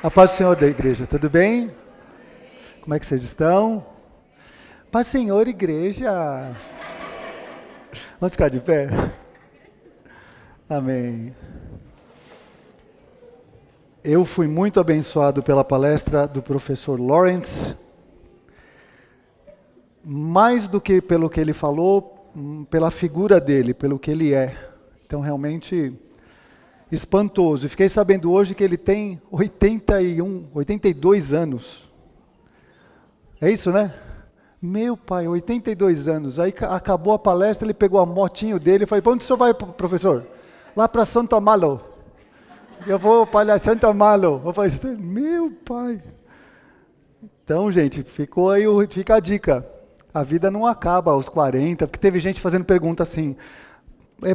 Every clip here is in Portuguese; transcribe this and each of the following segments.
A paz do Senhor da igreja, tudo bem? Como é que vocês estão? Paz do Senhor, igreja. Vamos ficar de pé? Amém. Eu fui muito abençoado pela palestra do professor Lawrence, mais do que pelo que ele falou, pela figura dele, pelo que ele é. Então, realmente espantoso. E fiquei sabendo hoje que ele tem 82 anos. É isso, né? Meu pai, 82 anos. Aí acabou a palestra, ele pegou a motinho dele e falou: para onde o senhor vai, professor? Lá para Santo Amaro. Eu vou para Santo Amaro. Eu falei: meu pai. Então, gente, fica a dica. A vida não acaba aos 40, porque teve gente fazendo pergunta assim: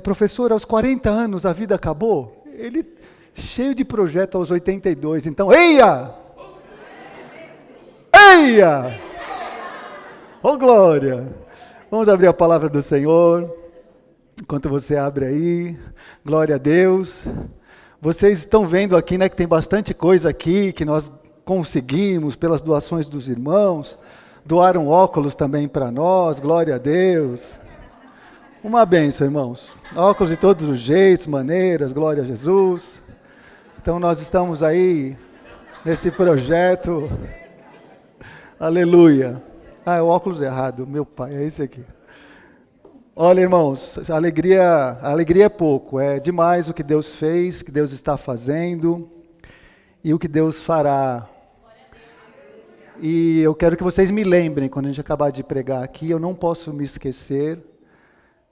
professor, aos 40 anos a vida acabou? Ele cheio de projeto aos 82, então, eia! Eia! Oh, glória! Vamos abrir a palavra do Senhor, enquanto você abre aí, glória a Deus. Vocês estão vendo aqui, né, que tem bastante coisa aqui, que nós conseguimos pelas doações dos irmãos, doaram óculos também para nós, glória a Deus. Uma bênção, irmãos. Óculos de todos os jeitos, maneiras, glória a Jesus. Então nós estamos aí nesse projeto. Aleluia. É o óculos errado, meu pai, é esse aqui. Olha, irmãos, a alegria é pouco, é demais o que Deus fez, o que Deus está fazendo e o que Deus fará. E eu quero que vocês me lembrem, quando a gente acabar de pregar aqui, eu não posso me esquecer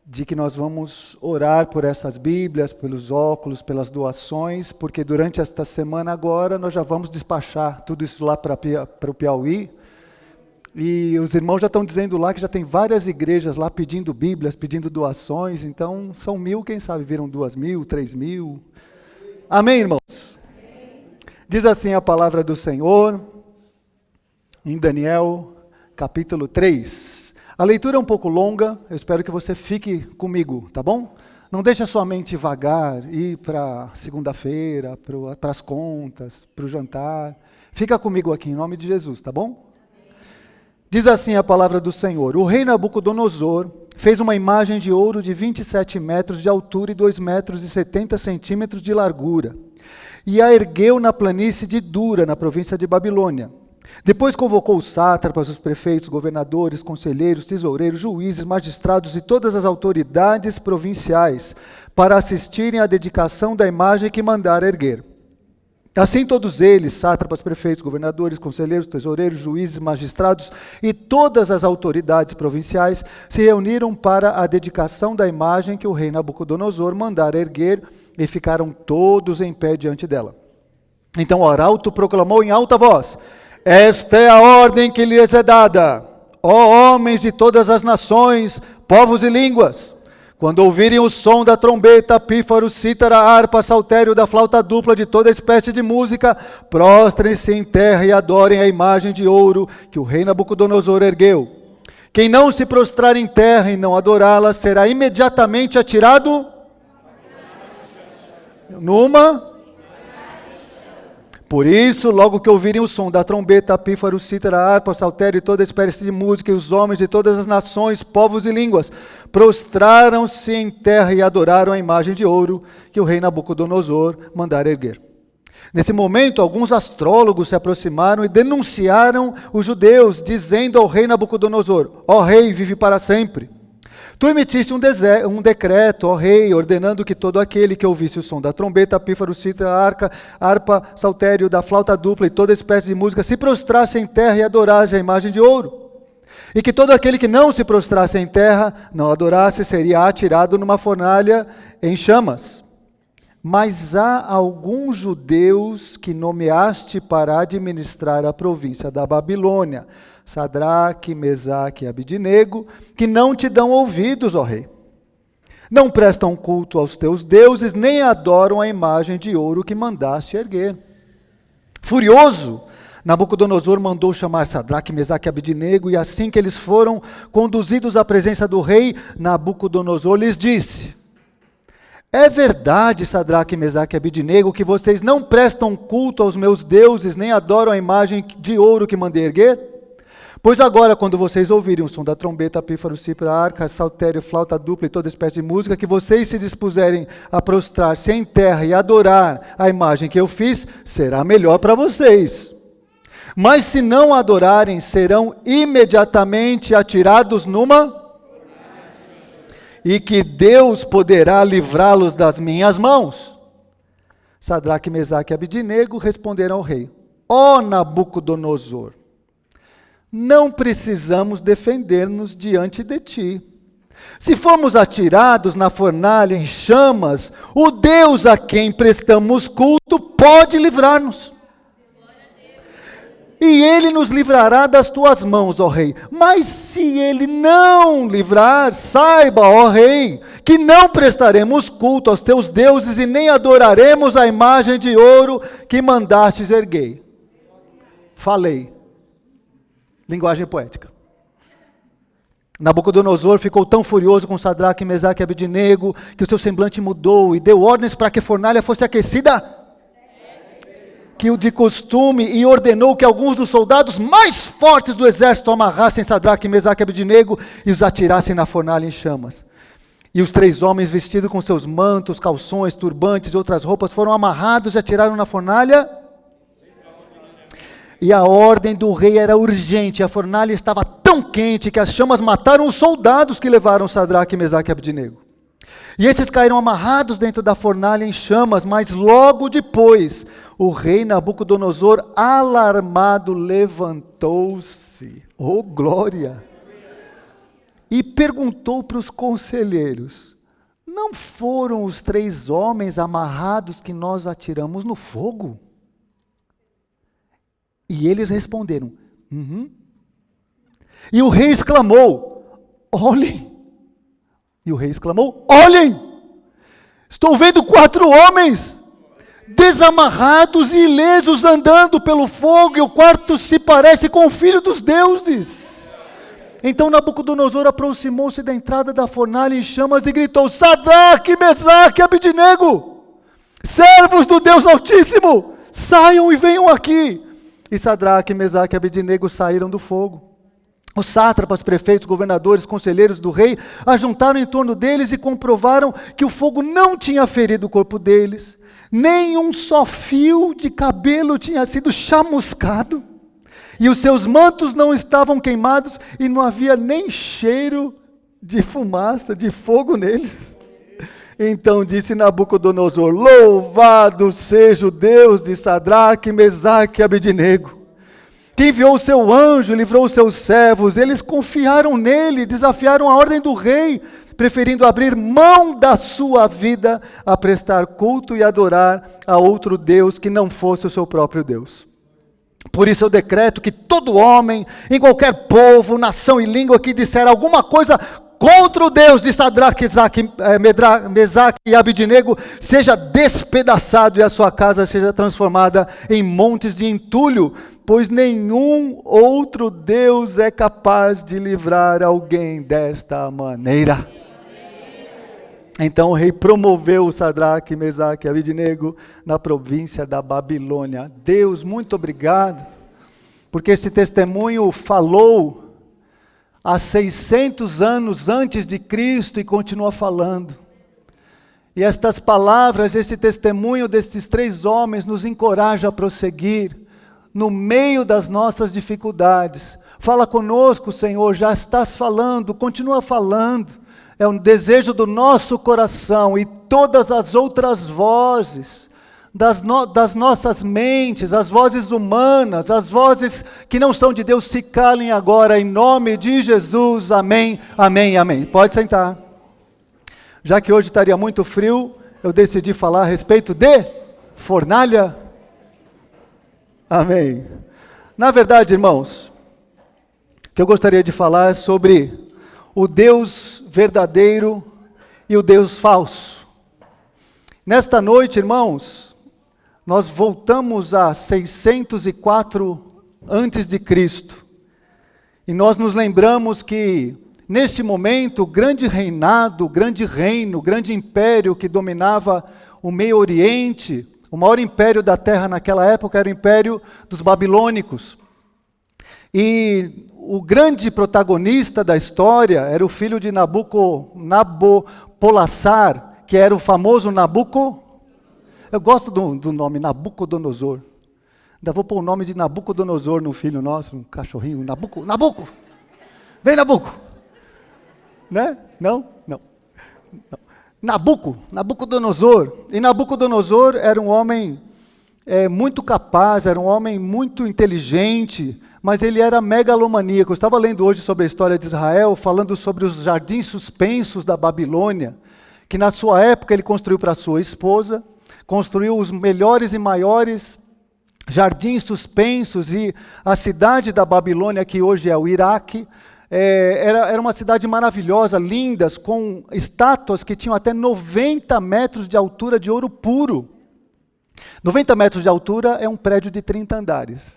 de que nós vamos orar por essas Bíblias, pelos óculos, pelas doações, porque durante esta semana agora nós já vamos despachar tudo isso lá para o Piauí, e os irmãos já estão dizendo lá que já tem várias igrejas lá pedindo Bíblias, pedindo doações, então são 1.000, quem sabe viram 2.000, 3.000. Amém, irmãos? Diz assim a palavra do Senhor, em Daniel, capítulo 3. A leitura é um pouco longa, eu espero que você fique comigo, tá bom? Não deixe a sua mente vagar, ir para segunda-feira, para as contas, para o jantar. Fica comigo aqui, em nome de Jesus, tá bom? Diz assim a palavra do Senhor: o rei Nabucodonosor fez uma imagem de ouro de 27 metros de altura e 2 metros e 70 centímetros de largura, e a ergueu na planície de Dura, na província de Babilônia. Depois convocou os sátrapas, os prefeitos, governadores, conselheiros, tesoureiros, juízes, magistrados e todas as autoridades provinciais para assistirem à dedicação da imagem que mandara erguer. Assim todos eles, sátrapas, prefeitos, governadores, conselheiros, tesoureiros, juízes, magistrados e todas as autoridades provinciais se reuniram para a dedicação da imagem que o rei Nabucodonosor mandara erguer e ficaram todos em pé diante dela. Então o arauto proclamou em alta voz: esta é a ordem que lhes é dada, ó homens de todas as nações, povos e línguas. Quando ouvirem o som da trombeta, pífaro, cítara, harpa, saltério, da flauta dupla, de toda espécie de música, prostrem-se em terra e adorem a imagem de ouro que o rei Nabucodonosor ergueu. Quem não se prostrar em terra e não adorá-la, será imediatamente atirado numa... Por isso, logo que ouvirem o som da trombeta, pífaro, cítara, harpa, saltério e toda espécie de música, e os homens de todas as nações, povos e línguas, prostraram-se em terra e adoraram a imagem de ouro que o rei Nabucodonosor mandara erguer. Nesse momento, alguns astrólogos se aproximaram e denunciaram os judeus, dizendo ao rei Nabucodonosor: ó rei, vive para sempre. Tu emitiste um decreto, ó rei, ordenando que todo aquele que ouvisse o som da trombeta, pífaro, cítara, harpa, saltério, da flauta dupla e toda espécie de música se prostrasse em terra e adorasse a imagem de ouro. E que todo aquele que não se prostrasse em terra, não adorasse, seria atirado numa fornalha em chamas. Mas há alguns judeus que nomeaste para administrar a província da Babilônia, Sadraque, Mesaque e Abidnego, que não te dão ouvidos, ó rei. Não prestam culto aos teus deuses, nem adoram a imagem de ouro que mandaste erguer. Furioso, Nabucodonosor mandou chamar Sadraque, Mesaque e Abidnego, e assim que eles foram conduzidos à presença do rei, Nabucodonosor lhes disse: É verdade, Sadraque, Mesaque e Abidnego, que vocês não prestam culto aos meus deuses, nem adoram a imagem de ouro que mandei erguer? Pois agora, quando vocês ouvirem o som da trombeta, pífaro, cítara, arca, saltério, flauta dupla e toda espécie de música, que vocês se dispuserem a prostrar-se em terra e adorar a imagem que eu fiz, será melhor para vocês. Mas se não adorarem, serão imediatamente atirados numa... e que Deus poderá livrá-los das minhas mãos. Sadraque, Mesaque e Abidnego responderam ao rei: ó Nabucodonosor, não precisamos defender-nos diante de ti. Se formos atirados na fornalha em chamas, o Deus a quem prestamos culto pode livrar-nos. E ele nos livrará das tuas mãos, ó rei. Mas se ele não livrar, saiba, ó rei, que não prestaremos culto aos teus deuses e nem adoraremos a imagem de ouro que mandastes erguer. Falei. Linguagem poética. Nabucodonosor ficou tão furioso com Sadraque, Mesaque e Abidnego que o seu semblante mudou e deu ordens para que a fornalha fosse aquecida que o de costume, e ordenou que alguns dos soldados mais fortes do exército amarrassem Sadraque, Mesaque e Abidnego e os atirassem na fornalha em chamas. E os 3 homens, vestidos com seus mantos, calções, turbantes e outras roupas, foram amarrados e atiraram na fornalha. E a ordem do rei era urgente. A fornalha estava tão quente que as chamas mataram os soldados que levaram Sadraque, Mesaque e Abidnego. E esses caíram amarrados dentro da fornalha em chamas, mas logo depois o rei Nabucodonosor, alarmado, levantou-se, oh glória, e perguntou para os conselheiros: não foram os 3 homens amarrados que nós atiramos no fogo? E eles responderam: uhum. E o rei exclamou: olhem! E o rei exclamou: olhem! Estou vendo 4 homens desamarrados e ilesos andando pelo fogo, e o quarto se parece com o filho dos deuses. Então Nabucodonosor aproximou-se da entrada da fornalha em chamas e gritou: Sadraque, Mesaque e Abidnego, servos do Deus Altíssimo, saiam e venham aqui. E Sadraque, Mesaque e Abidnego saíram do fogo. Os sátrapas, prefeitos, governadores, conselheiros do rei ajuntaram em torno deles e comprovaram que o fogo não tinha ferido o corpo deles, nem um só fio de cabelo tinha sido chamuscado, e os seus mantos não estavam queimados, e não havia nem cheiro de fumaça, de fogo neles. Então disse Nabucodonosor: louvado seja o Deus de Sadraque, Mesaque e Abidnego, que enviou o seu anjo, livrou os seus servos. Eles confiaram nele, desafiaram a ordem do rei, preferindo abrir mão da sua vida a prestar culto e adorar a outro Deus que não fosse o seu próprio Deus. Por isso eu decreto que todo homem, em qualquer povo, nação e língua, que disser alguma coisa contra o Deus de Sadraque, Mesaque e Abidnego, seja despedaçado e a sua casa seja transformada em montes de entulho, pois nenhum outro Deus é capaz de livrar alguém desta maneira. Então o rei promoveu o Sadraque, Mesaque e Abidnego na província da Babilônia. Deus, muito obrigado, porque esse testemunho falou há 600 anos antes de Cristo e continua falando. E estas palavras, esse testemunho destes 3 homens nos encoraja a prosseguir no meio das nossas dificuldades. Fala conosco, Senhor, já estás falando, continua falando. É um desejo do nosso coração, e todas as outras vozes das nossas mentes, as vozes humanas, as vozes que não são de Deus, se calem agora, em nome de Jesus. Amém, amém, amém. Pode sentar. Já que hoje estaria muito frio, eu decidi falar a respeito de fornalha. Amém. Na verdade, irmãos, o que eu gostaria de falar é sobre o Deus verdadeiro e o Deus falso. Nesta noite, irmãos, nós voltamos a 604 antes de Cristo. E nós nos lembramos que nesse momento, o grande reinado, o grande reino, o grande império que dominava o Meio Oriente, o maior império da terra naquela época era o império dos babilônicos. E o grande protagonista da história era o filho de Nabopolassar, que era o famoso Eu gosto do nome, Nabucodonosor. Ainda vou pôr o nome de Nabucodonosor no filho nosso, um cachorrinho, Nabuco! Vem, Nabuco! Né? Não. Nabucodonosor. E Nabucodonosor era um homem muito capaz, era um homem muito inteligente, mas ele era megalomaníaco. Eu estava lendo hoje sobre a história de Israel, falando sobre os jardins suspensos da Babilônia, que na sua época ele construiu para sua esposa, construiu os melhores e maiores jardins suspensos, e a cidade da Babilônia, que hoje é o Iraque, era uma cidade maravilhosa, lindas, com estátuas que tinham até 90 metros de altura de ouro puro. 90 metros de altura é um prédio de 30 andares.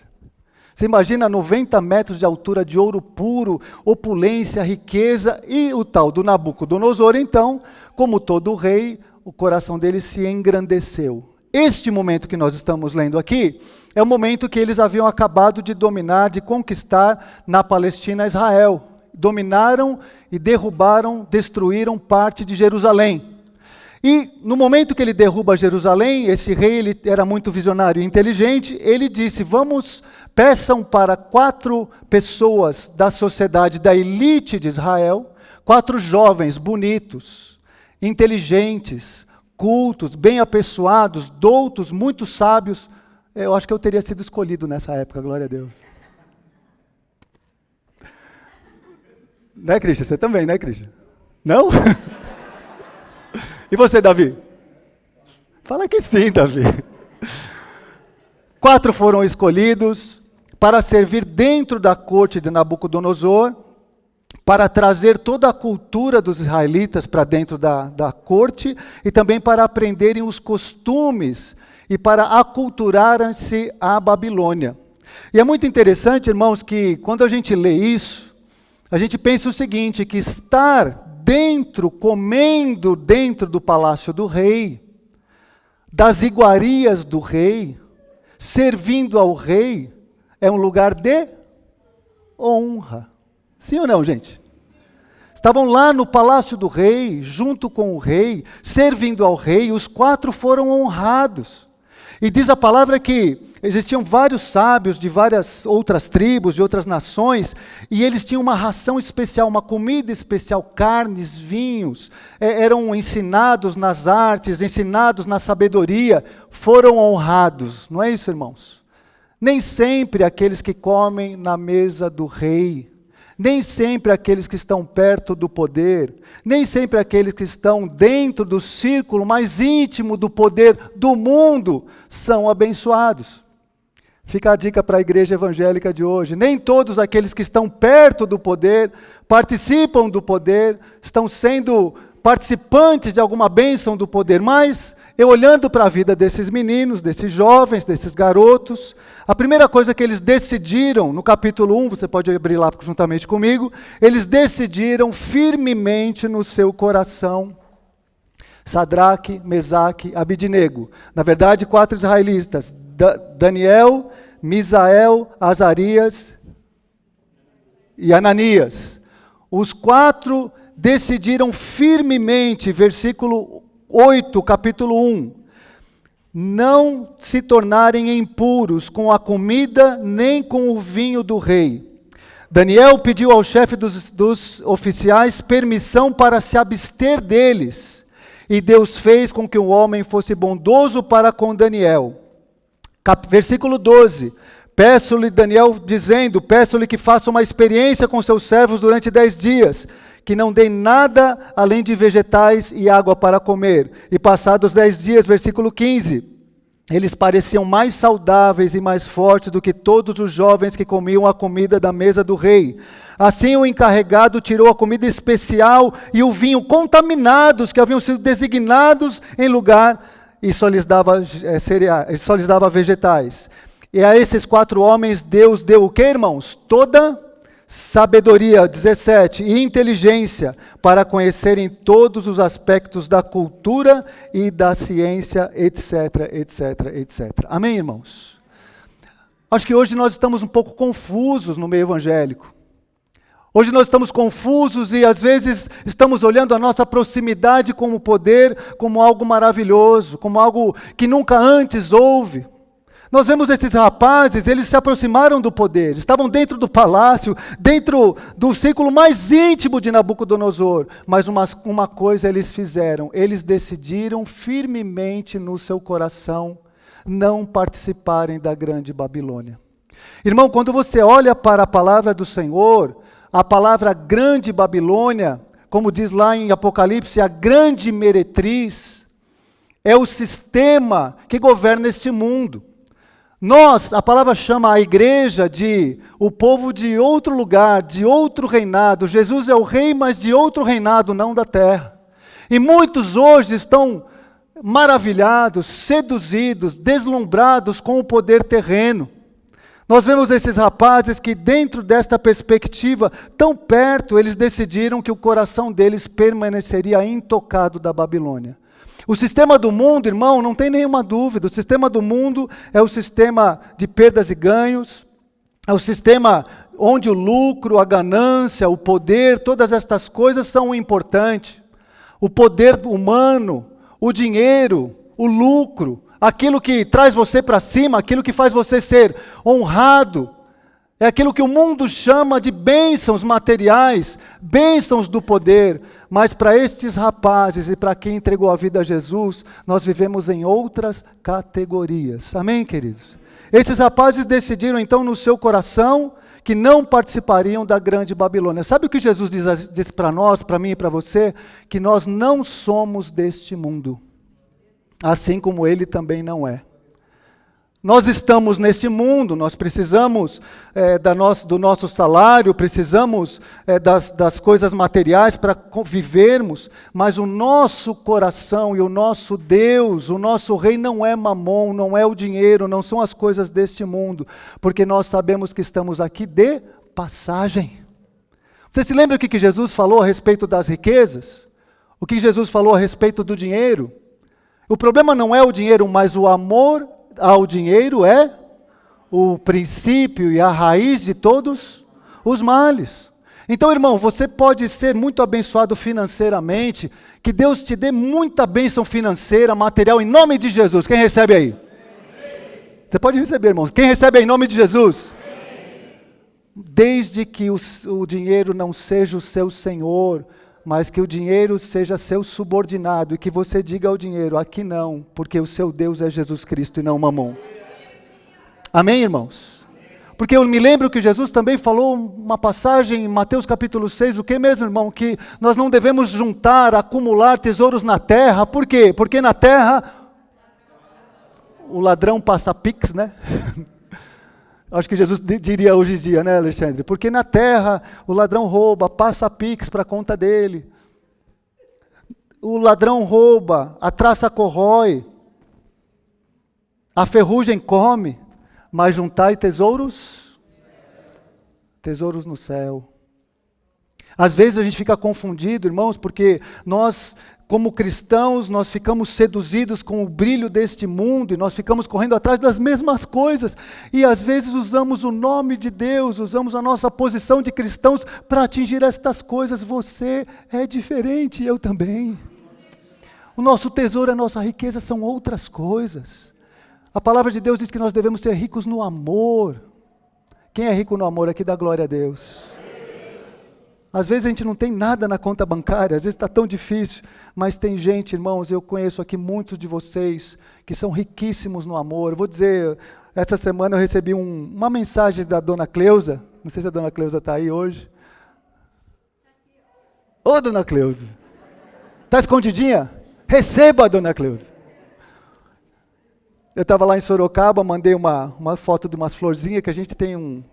Você imagina 90 metros de altura de ouro puro, opulência, riqueza, e o tal do Nabucodonosor, então, como todo rei, o coração dele se engrandeceu. Este momento que nós estamos lendo aqui é o momento que eles haviam acabado de dominar, de conquistar na Palestina Israel. Dominaram e derrubaram, destruíram parte de Jerusalém. E no momento que ele derruba Jerusalém, esse rei ele era muito visionário e inteligente, ele disse, peçam para 4 pessoas da sociedade, da elite de Israel, 4 jovens bonitos, inteligentes, cultos, bem apessoados, doutos, muito sábios. Eu acho que eu teria sido escolhido nessa época, glória a Deus. Né, Cristian? Você também, né, Cristian? Não? E você, Davi? Fala que sim, Davi. 4 foram escolhidos para servir dentro da corte de Nabucodonosor, para trazer toda a cultura dos israelitas para dentro da corte, e também para aprenderem os costumes e para aculturarem-se à Babilônia. E é muito interessante, irmãos, que quando a gente lê isso, a gente pensa o seguinte, que estar comendo dentro do palácio do rei, das iguarias do rei, servindo ao rei, é um lugar de honra. Sim ou não, gente? Estavam lá no palácio do rei, junto com o rei, servindo ao rei, os 4 foram honrados. E diz a palavra que existiam vários sábios de várias outras tribos, de outras nações, e eles tinham uma ração especial, uma comida especial, carnes, vinhos, eram ensinados nas artes, ensinados na sabedoria, foram honrados. Não é isso, irmãos? Nem sempre aqueles que comem na mesa do rei, nem sempre aqueles que estão perto do poder, nem sempre aqueles que estão dentro do círculo mais íntimo do poder do mundo são abençoados. Fica a dica para a igreja evangélica de hoje. Nem todos aqueles que estão perto do poder, participam do poder, estão sendo participantes de alguma bênção do poder, mas eu olhando para a vida desses meninos, desses jovens, desses garotos, a primeira coisa que eles decidiram, no capítulo 1, você pode abrir lá juntamente comigo, eles decidiram firmemente no seu coração, Sadraque, Mesaque, Abidnego. Na verdade, 4 israelitas, Daniel, Misael, Azarias e Ananias. Os 4 decidiram firmemente, versículo 8, capítulo 1, não se tornarem impuros com a comida nem com o vinho do rei. Daniel pediu ao chefe dos oficiais permissão para se abster deles, e Deus fez com que o homem fosse bondoso para com Daniel. Versículo 12, peço-lhe, Daniel dizendo, peço-lhe que faça uma experiência com seus servos durante 10 dias, que não dê nada além de vegetais e água para comer. E passados 10 dias, versículo 15, eles pareciam mais saudáveis e mais fortes do que todos os jovens que comiam a comida da mesa do rei. Assim o encarregado tirou a comida especial e o vinho contaminados, que haviam sido designados em lugar, e só lhes dava cereais, só lhes dava vegetais. E a esses 4 homens Deus deu o que, irmãos? Toda sabedoria, 17, e inteligência para conhecerem todos os aspectos da cultura e da ciência, etc, etc, etc. Amém, irmãos? Acho que hoje nós estamos um pouco confusos no meio evangélico. Hoje nós estamos confusos e às vezes estamos olhando a nossa proximidade com o poder como algo maravilhoso, como algo que nunca antes houve. Nós vemos esses rapazes, eles se aproximaram do poder, estavam dentro do palácio, dentro do círculo mais íntimo de Nabucodonosor, mas uma coisa eles fizeram, eles decidiram firmemente no seu coração não participarem da grande Babilônia. Irmão, quando você olha para a palavra do Senhor, a palavra grande Babilônia, como diz lá em Apocalipse, a grande meretriz, é o sistema que governa este mundo. A palavra chama a igreja de o povo de outro lugar, de outro reinado. Jesus é o rei, mas de outro reinado, não da terra. E muitos hoje estão maravilhados, seduzidos, deslumbrados com o poder terreno. Nós vemos esses rapazes que dentro desta perspectiva, tão perto, eles decidiram que o coração deles permaneceria intocado da Babilônia. O sistema do mundo, irmão, não tem nenhuma dúvida, o sistema do mundo é o sistema de perdas e ganhos, é o sistema onde o lucro, a ganância, o poder, todas estas coisas são importantes. O poder humano, o dinheiro, o lucro, aquilo que traz você para cima, aquilo que faz você ser honrado, é aquilo que o mundo chama de bênçãos materiais, bênçãos do poder. Mas para estes rapazes e para quem entregou a vida a Jesus, nós vivemos em outras categorias. Amém, queridos? Esses rapazes decidiram então no seu coração que não participariam da grande Babilônia. Sabe o que Jesus diz para nós, para mim e para você? Que nós não somos deste mundo, assim como ele também não é. Nós estamos neste mundo, nós precisamos do nosso salário, precisamos das coisas materiais para vivermos, mas o nosso coração e o nosso Deus, o nosso rei não é mamon, não é o dinheiro, não são as coisas deste mundo, porque nós sabemos que estamos aqui de passagem. Você se lembra o que Jesus falou a respeito das riquezas? O que Jesus falou a respeito do dinheiro? O problema não é o dinheiro, mas o amor ao dinheiro é o princípio e a raiz de todos os males. Então, irmão, você pode ser muito abençoado financeiramente, que Deus te dê muita bênção financeira, material, em nome de Jesus. Quem recebe aí? Amém. Você pode receber, irmãos. Quem recebe aí, em nome de Jesus? Amém. Desde que o dinheiro não seja o seu senhor, mas que o dinheiro seja seu subordinado e que você diga ao dinheiro, aqui não, porque o seu Deus é Jesus Cristo e não Mamon. Amém, irmãos? Porque eu me lembro que Jesus também falou uma passagem em Mateus capítulo 6, o que mesmo, irmão? Que nós não devemos juntar, acumular tesouros na terra. Por quê? Porque na terra o ladrão passa pix, né? Acho que Jesus diria hoje em dia, né, Alexandre? Porque na terra o ladrão rouba, passa pix para a conta dele. O ladrão rouba, a traça corrói, a ferrugem come, mas juntai tesouros no céu. Às vezes a gente fica confundido, irmãos, porque nós, como cristãos, nós ficamos seduzidos com o brilho deste mundo e nós ficamos correndo atrás das mesmas coisas e às vezes usamos o nome de Deus, usamos a nossa posição de cristãos para atingir estas coisas. Você é diferente, eu também. O nosso tesouro, a nossa riqueza são outras coisas. A palavra de Deus diz que nós devemos ser ricos no amor. Quem é rico no amor aqui dá glória a Deus. Às vezes a gente não tem nada na conta bancária, às vezes está tão difícil, mas tem gente, irmãos, eu conheço aqui muitos de vocês que são riquíssimos no amor. Eu vou dizer, essa semana eu recebi uma mensagem da dona Cleusa, não sei se a dona Cleusa está aí hoje. Ô, dona Cleusa, está escondidinha? Receba, dona Cleusa. Eu estava lá em Sorocaba, mandei uma foto de umas florzinhas que a gente tem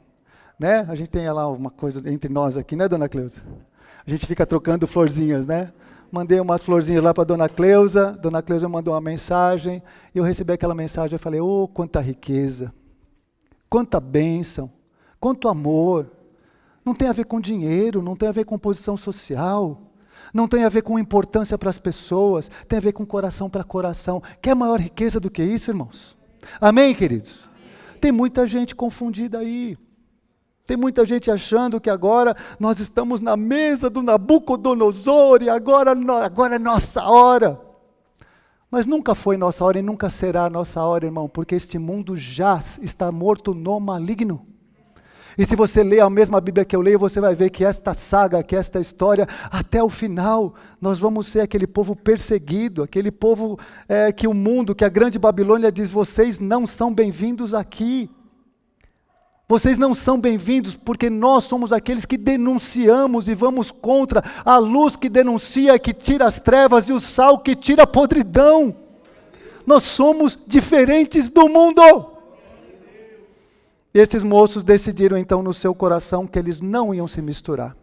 né? A gente tem lá uma coisa entre nós aqui, né, dona Cleusa? A gente fica trocando florzinhas, né? Mandei umas florzinhas lá para dona Cleusa mandou uma mensagem, e eu recebi aquela mensagem, eu falei, quanta riqueza, quanta bênção, quanto amor. Não tem a ver com dinheiro, não tem a ver com posição social, não tem a ver com importância para as pessoas, tem a ver com coração para coração. Quer maior riqueza do que isso, irmãos? Amém, queridos? Amém. Tem muita gente confundida aí. Tem muita gente achando que agora nós estamos na mesa do Nabucodonosor e agora é nossa hora. Mas nunca foi nossa hora e nunca será nossa hora, irmão, porque este mundo já está morto no maligno. E se você ler a mesma Bíblia que eu leio, você vai ver que esta saga, que esta história, até o final, nós vamos ser aquele povo perseguido, aquele povo que o mundo, que a grande Babilônia diz, vocês não são bem-vindos aqui. Vocês não são bem-vindos porque nós somos aqueles que denunciamos e vamos contra a luz que denuncia, que tira as trevas e o sal que tira a podridão. Nós somos diferentes do mundo. E esses moços decidiram então no seu coração que eles não iam se misturar.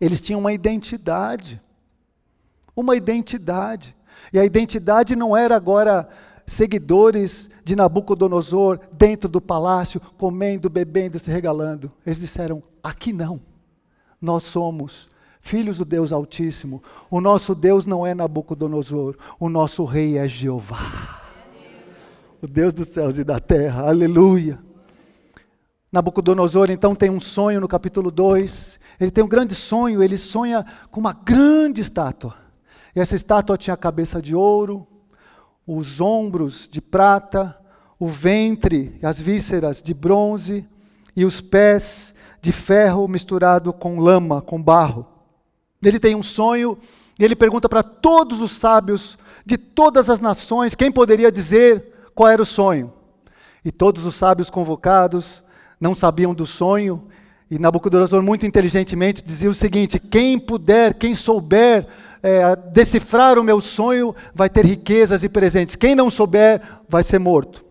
Eles tinham uma identidade. Uma identidade. E a identidade não era agora seguidores de Nabucodonosor dentro do palácio, comendo, bebendo, se regalando. Eles disseram, aqui não. Nós somos filhos do Deus Altíssimo. O nosso Deus não é Nabucodonosor. O nosso rei é Jeová. O Deus dos céus e da terra. Aleluia. Nabucodonosor então tem um sonho no capítulo 2. Ele tem um grande sonho. Ele sonha com uma grande estátua. E essa estátua tinha a cabeça de ouro, os ombros de prata, o ventre, as vísceras de bronze e os pés de ferro misturado com lama, com barro. Ele tem um sonho e ele pergunta para todos os sábios de todas as nações quem poderia dizer qual era o sonho. E todos os sábios convocados não sabiam do sonho e Nabucodonosor muito inteligentemente dizia o seguinte, quem puder, quem souber decifrar o meu sonho, vai ter riquezas e presentes. Quem não souber, vai ser morto.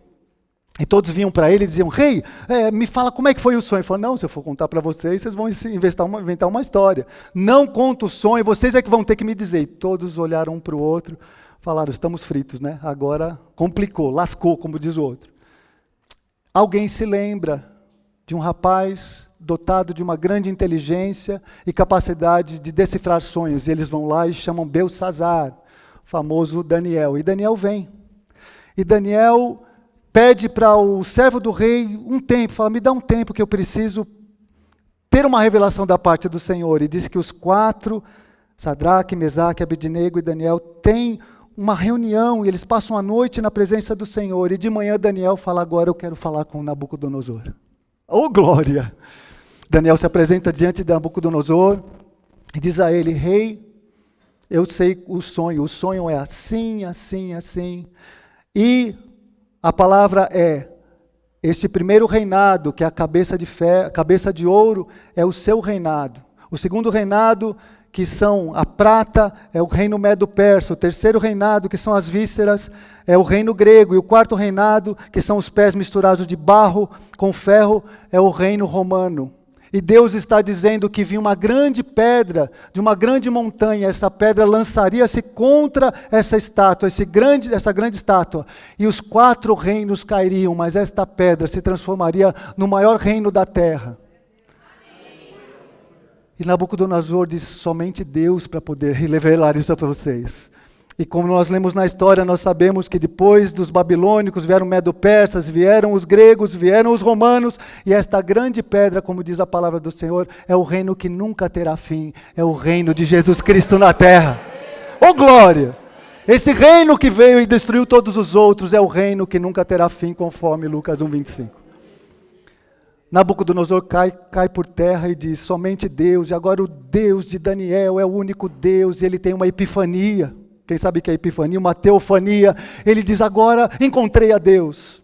E todos vinham para ele e diziam, rei, me fala como é que foi o sonho. Ele falou, não, se eu for contar para vocês, vocês vão inventar uma história. Não conto o sonho, vocês é que vão ter que me dizer. E todos olharam um para o outro, falaram, estamos fritos, né? Agora complicou, lascou, como diz o outro. Alguém se lembra de um rapaz dotado de uma grande inteligência e capacidade de decifrar sonhos. E eles vão lá e chamam Belsassar, famoso Daniel. E Daniel vem. E Daniel pede para o servo do rei um tempo, fala, me dá um tempo que eu preciso ter uma revelação da parte do Senhor. E diz que os 4, Sadraque, Mesaque, Abednego e Daniel, têm uma reunião e eles passam a noite na presença do Senhor. E de manhã Daniel fala, agora eu quero falar com Nabucodonosor. Oh, glória! Daniel se apresenta diante de Nabucodonosor e diz a ele, rei, eu sei o sonho é assim, assim, assim. E a palavra é, este primeiro reinado, que é a cabeça de ouro, é o seu reinado. O segundo reinado, que são a prata, é o reino medo-persa. O terceiro reinado, que são as vísceras, é o reino grego. E o quarto reinado, que são os pés misturados de barro com ferro, é o reino romano. E Deus está dizendo que vinha uma grande pedra, de uma grande montanha, essa pedra lançaria-se contra essa estátua, essa grande estátua, e os 4 reinos cairiam, mas esta pedra se transformaria no maior reino da terra. E Nabucodonosor disse, somente Deus para poder revelar isso para vocês. E como nós lemos na história, nós sabemos que depois dos babilônicos vieram medo-persas, vieram os gregos, vieram os romanos, e esta grande pedra, como diz a palavra do Senhor, é o reino que nunca terá fim, é o reino de Jesus Cristo na terra. Oh glória! Esse reino que veio e destruiu todos os outros, é o reino que nunca terá fim, conforme Lucas 1:25. Nabucodonosor cai por terra e diz, somente Deus, e agora o Deus de Daniel é o único Deus, e ele tem uma epifania. Quem sabe que é epifania, uma teofania. Ele diz, agora encontrei a Deus.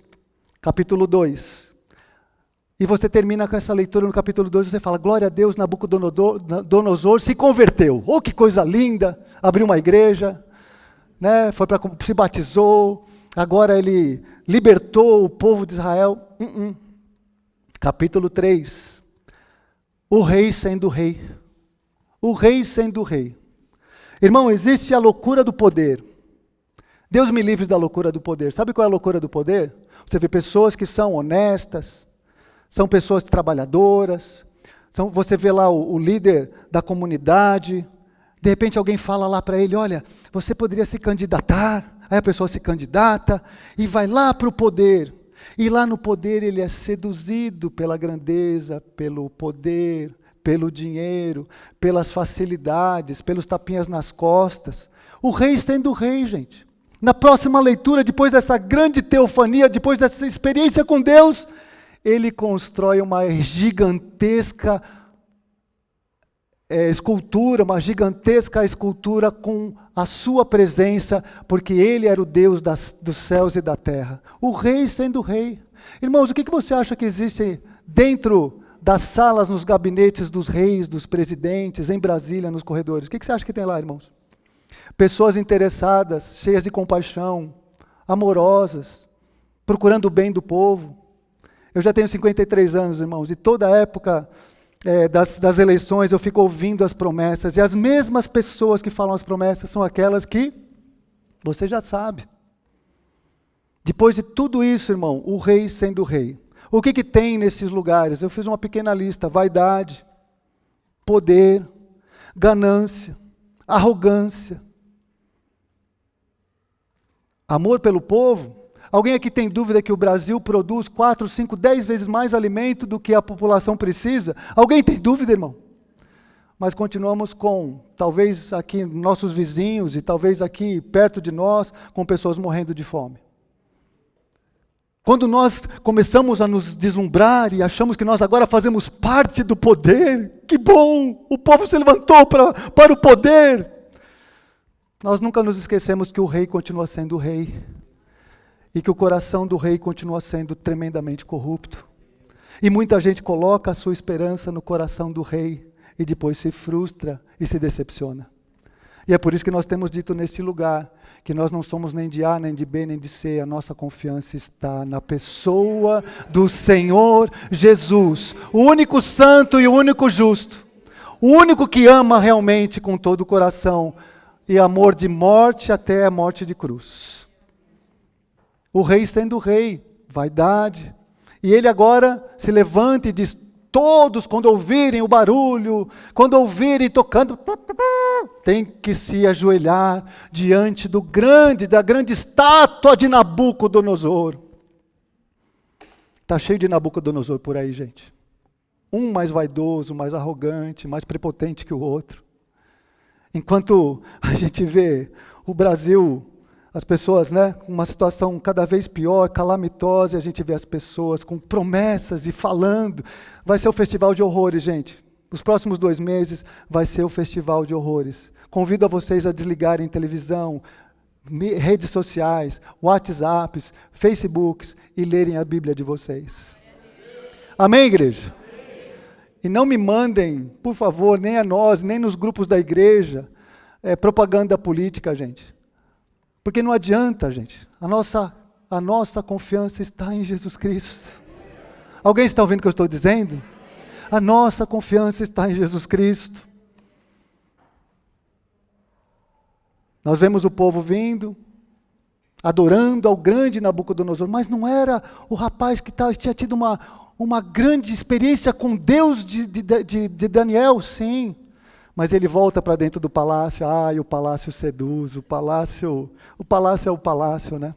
Capítulo 2. E você termina com essa leitura no capítulo 2, você fala, glória a Deus, Nabucodonosor se converteu. Oh, que coisa linda, abriu uma igreja, né? Se batizou, agora ele libertou o povo de Israel. Capítulo 3. O rei sendo rei. O rei sendo rei. Irmão, existe a loucura do poder. Deus me livre da loucura do poder. Sabe qual é a loucura do poder? Você vê pessoas que são honestas, são pessoas trabalhadoras, Você vê lá o líder da comunidade, de repente alguém fala lá para ele, olha, você poderia se candidatar. Aí a pessoa se candidata e vai lá para o poder. E lá no poder ele é seduzido pela grandeza, pelo poder, pelo dinheiro, pelas facilidades, pelos tapinhas nas costas. O rei sendo rei, gente. Na próxima leitura, depois dessa grande teofania, depois dessa experiência com Deus, ele constrói uma gigantesca escultura, uma gigantesca escultura com a sua presença, porque ele era o Deus dos céus e da terra. O rei sendo rei. Irmãos, o que você acha que existe dentro das salas, nos gabinetes dos reis, dos presidentes, em Brasília, nos corredores? O que você acha que tem lá, irmãos? Pessoas interessadas, cheias de compaixão, amorosas, procurando o bem do povo. Eu já tenho 53 anos, irmãos, e toda a época das eleições eu fico ouvindo as promessas, e as mesmas pessoas que falam as promessas são aquelas que você já sabe. Depois de tudo isso, irmão, o rei sendo rei. O que tem nesses lugares? Eu fiz uma pequena lista: vaidade, poder, ganância, arrogância, amor pelo povo. Alguém aqui tem dúvida que o Brasil produz 4, 5, 10 vezes mais alimento do que a população precisa? Alguém tem dúvida, irmão? Mas continuamos com, talvez aqui nossos vizinhos e talvez aqui perto de nós, com pessoas morrendo de fome. Quando nós começamos a nos deslumbrar e achamos que nós agora fazemos parte do poder, que bom, o povo se levantou para o poder. Nós nunca nos esquecemos que o rei continua sendo o rei. E que o coração do rei continua sendo tremendamente corrupto. E muita gente coloca a sua esperança no coração do rei e depois se frustra e se decepciona. E é por isso que nós temos dito neste lugar que nós não somos nem de A, nem de B, nem de C. A nossa confiança está na pessoa do Senhor Jesus, o único santo e o único justo, o único que ama realmente com todo o coração e amor de morte até a morte de cruz. O rei sendo rei, vaidade. E ele agora se levanta e diz, todos quando ouvirem o barulho, quando ouvirem tocando, tem que se ajoelhar diante da grande estátua de Nabucodonosor. Está cheio de Nabucodonosor por aí, gente. Um mais vaidoso, mais arrogante, mais prepotente que o outro. Enquanto a gente vê o Brasil, as pessoas, com uma situação cada vez pior, calamitosa, e a gente vê as pessoas com promessas e falando. Vai ser o festival de horrores, gente. Os próximos 2 meses vai ser o festival de horrores. Convido a vocês a desligarem televisão, redes sociais, WhatsApps, Facebooks e lerem a Bíblia de vocês. Amém, igreja? E não me mandem, por favor, nem a nós, nem nos grupos da igreja, propaganda política, gente. Porque não adianta, gente. A nossa confiança está em Jesus Cristo. Alguém está ouvindo o que eu estou dizendo? A nossa confiança está em Jesus Cristo. Nós vemos o povo vindo, adorando ao grande Nabucodonosor, mas não era o rapaz que tinha tido uma grande experiência com Deus de Daniel, sim. Mas ele volta para dentro do palácio, e o palácio seduz, o palácio é o palácio, né?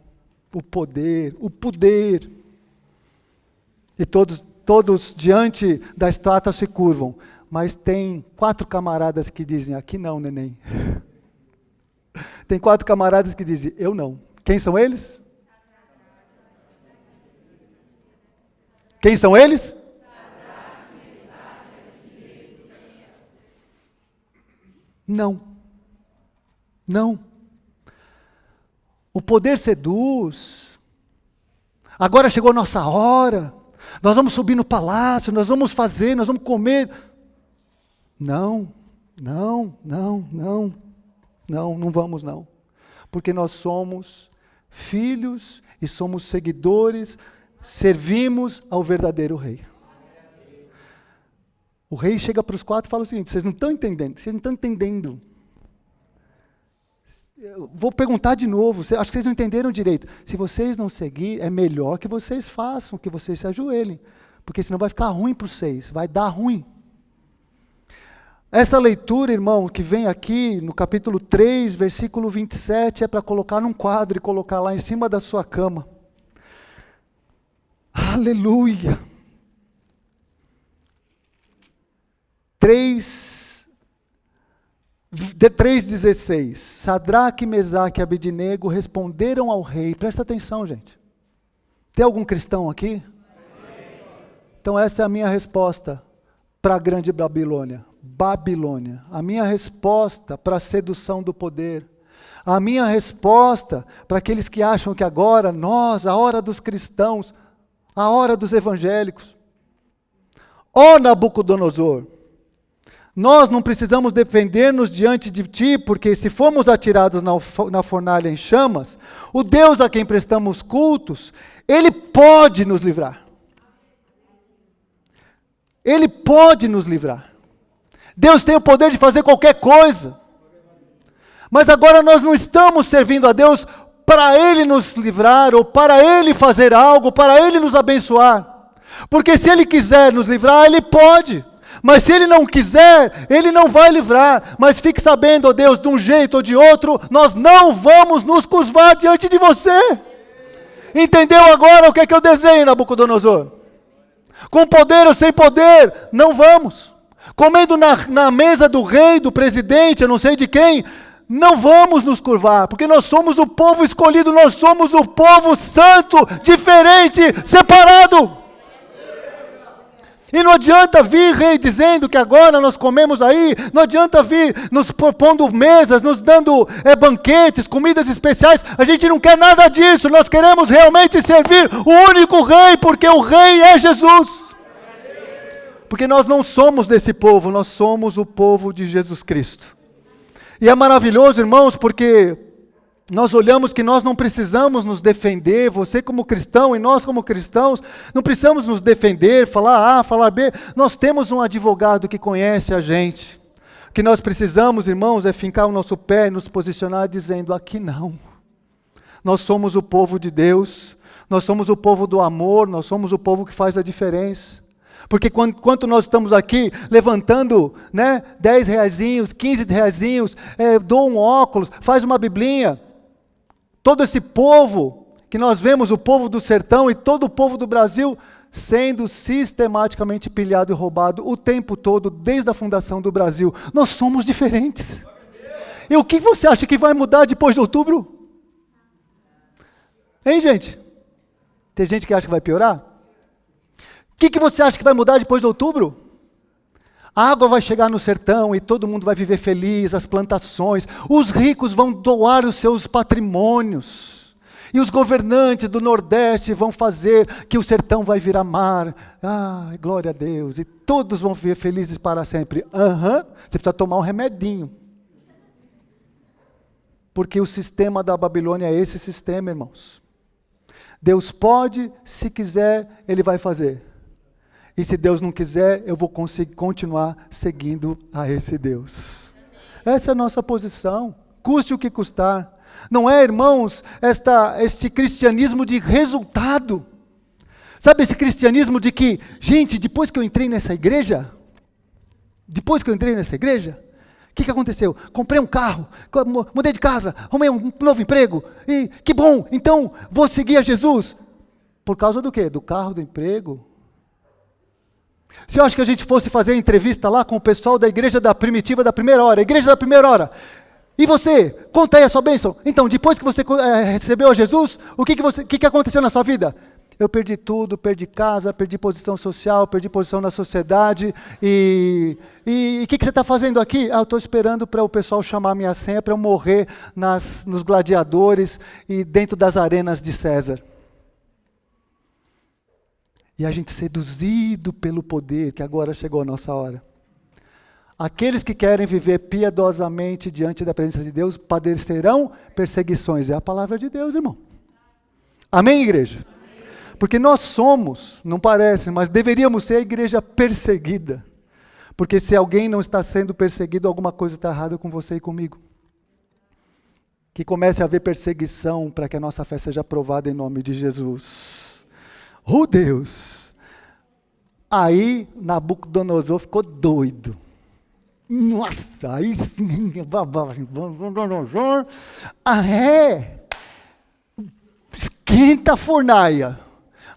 O poder. E todos diante da estátua se curvam, mas tem 4 camaradas que dizem, aqui não, neném. Tem 4 camaradas que dizem, eu não. Quem são eles? Quem são eles? Não. O poder seduz. Agora chegou a nossa hora. Nós vamos subir no palácio, nós vamos fazer, nós vamos comer. Não vamos não. Porque nós somos filhos e somos seguidores, servimos ao verdadeiro rei. O rei chega para os 4 e fala o seguinte, vocês não estão entendendo. Eu vou perguntar de novo, acho que vocês não entenderam direito. Se vocês não seguirem, é melhor que vocês façam, que vocês se ajoelhem. Porque senão vai ficar ruim para vocês, vai dar ruim. Essa leitura, irmão, que vem aqui no capítulo 3, versículo 27, é para colocar num quadro e colocar lá em cima da sua cama. Aleluia! 3:16. Sadraque, Mesaque e Abednego responderam ao rei. Presta atenção, gente. Tem algum cristão aqui? Então essa é a minha resposta para a grande Babilônia. Babilônia. A minha resposta para a sedução do poder. A minha resposta para aqueles que acham que agora, nós, a hora dos cristãos, a hora dos evangélicos. Ó Nabucodonosor, nós não precisamos defender-nos diante de ti, porque se formos atirados na fornalha em chamas, o Deus a quem prestamos cultos, Ele pode nos livrar. Ele pode nos livrar. Deus tem o poder de fazer qualquer coisa. Mas agora nós não estamos servindo a Deus para Ele nos livrar, ou para Ele fazer algo, para Ele nos abençoar. Porque se Ele quiser nos livrar, Ele pode. Mas se Ele não quiser, Ele não vai livrar. Mas fique sabendo, ó Deus, de um jeito ou de outro, nós não vamos nos curvar diante de você. Entendeu agora o que é que eu desenho, Nabucodonosor? Com poder ou sem poder, não vamos. Comendo na mesa do rei, do presidente, eu não sei de quem, não vamos nos curvar, porque nós somos o povo escolhido, nós somos o povo santo, diferente, separado. E não adianta vir, rei, dizendo que agora nós comemos aí, não adianta vir nos propondo mesas, nos dando banquetes, comidas especiais, a gente não quer nada disso, nós queremos realmente servir o único rei, porque o rei é Jesus. Porque nós não somos desse povo, nós somos o povo de Jesus Cristo. E é maravilhoso, irmãos, porque nós olhamos que nós não precisamos nos defender, você como cristão e nós como cristãos, não precisamos nos defender, falar A, falar B, nós temos um advogado que conhece a gente. O que nós precisamos, irmãos, é fincar o nosso pé e nos posicionar dizendo, aqui não. Nós somos o povo de Deus, nós somos o povo do amor, nós somos o povo que faz a diferença. Porque enquanto nós estamos aqui levantando, 10 reaisinhos, 15 reaisinhos, dou um óculos, faz uma biblinha, todo esse povo que nós vemos, o povo do sertão e todo o povo do Brasil, sendo sistematicamente pilhado e roubado o tempo todo, desde a fundação do Brasil. Nós somos diferentes. E o que você acha que vai mudar depois de outubro? Hein, gente? Tem gente que acha que vai piorar? O que você acha que vai mudar depois de outubro? A água vai chegar no sertão e todo mundo vai viver feliz, as plantações, os ricos vão doar os seus patrimônios, e os governantes do Nordeste vão fazer que o sertão vai virar mar. Glória a Deus, e todos vão viver felizes para sempre. Você precisa tomar um remedinho. Porque o sistema da Babilônia é esse sistema, irmãos. Deus pode, se quiser, Ele vai fazer. E se Deus não quiser, eu vou conseguir continuar seguindo a esse Deus. Essa é a nossa posição, custe o que custar. Não é, irmãos, este cristianismo de resultado. Sabe esse cristianismo de que, gente, depois que eu entrei nessa igreja, o que aconteceu? Comprei um carro, mudei de casa, arrumei um novo emprego, e que bom, então vou seguir a Jesus. Por causa do quê? Do carro, do emprego? Se eu acho que a gente fosse fazer entrevista lá com o pessoal da igreja da primitiva da primeira hora, e você, conta aí a sua bênção. Então, depois que você recebeu a Jesus, o que aconteceu na sua vida? Eu perdi tudo, perdi casa, perdi posição social, perdi posição na sociedade, e o que você está fazendo aqui? Eu estou esperando para o pessoal chamar a minha senha, para eu morrer nos gladiadores e dentro das arenas de César. E a gente seduzido pelo poder, que agora chegou a nossa hora. Aqueles que querem viver piedosamente diante da presença de Deus, padecerão perseguições. É a palavra de Deus, irmão. Amém, igreja? Amém. Porque nós somos, não parece, mas deveríamos ser a igreja perseguida. Porque se alguém não está sendo perseguido, alguma coisa está errada com você e comigo. Que comece a haver perseguição para que a nossa fé seja aprovada em nome de Jesus. Oh Deus! Aí Nabucodonosor ficou doido. Nossa, aí sim. Esquenta a fornalha.